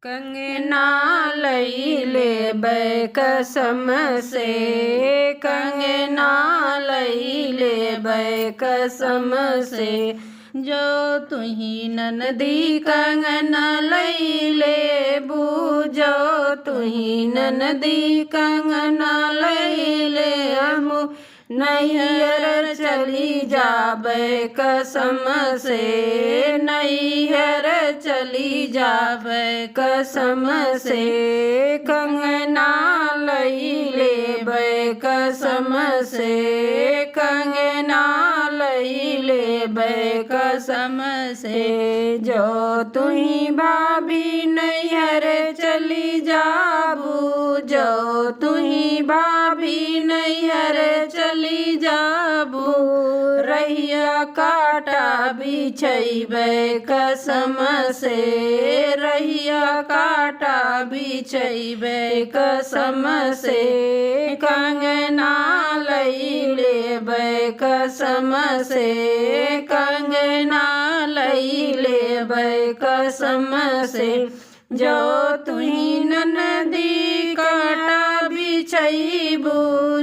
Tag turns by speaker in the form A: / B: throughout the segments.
A: कंगना लैले कसम से, कंगना लैले कसम से, जो तुही ननदी कंगना लैले बूझो, तुही ननदी कंगना लैले हमू नैहर चली जाबे कसम से, नैहर चली जाबे कसम से, कंगना लैले कसम से, कंगना लैले कसम से, जो तुही भाभी नैहर चली जाबू, जो तुही भाभी नैहर चली जाबू, रहिया काटा बिछैबे कसम से, रहिया काटा बिछैबे कसम से, कंगना लैले कसम से, कंगना लैले कसम से, जो तुही ननदी काटा बिछैबू,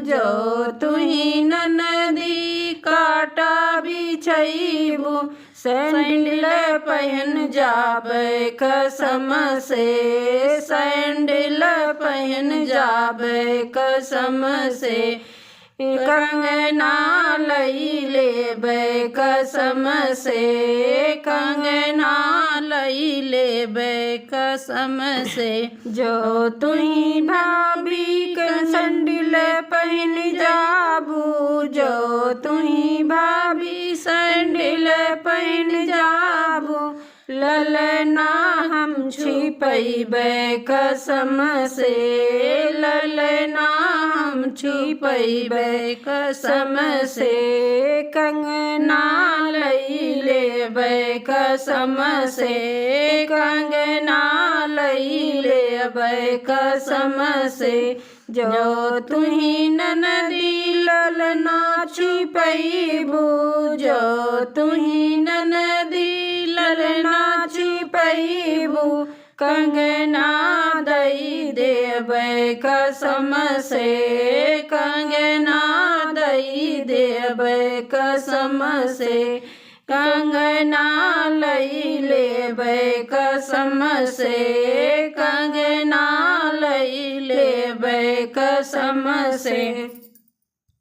A: जो तुही ननदी काटा बिछैबू, सैंडल पहन जाबे कसम से, सैंडल पहन जाबे कसम से, कंगना लैले कसम से, कंगना लैले कसम से, जो तुही भाभी सैंडल पहन जाबू, जो तुही भाभी सैंडल पहन जाबू, ललना हम छिपैबे कसम से, ललना हम छिपैबे कसम से, कंगना लैले कसम से, कंगना लैले कसम से, जो तुही ननदी ललना छिपैबू, जो तुही ननदी ललना छिपैबू, कंगना दई देबे कसम से, कंगना दई देबे कसम से, कंगना लैले कसम से, कंगना लैले कसम से।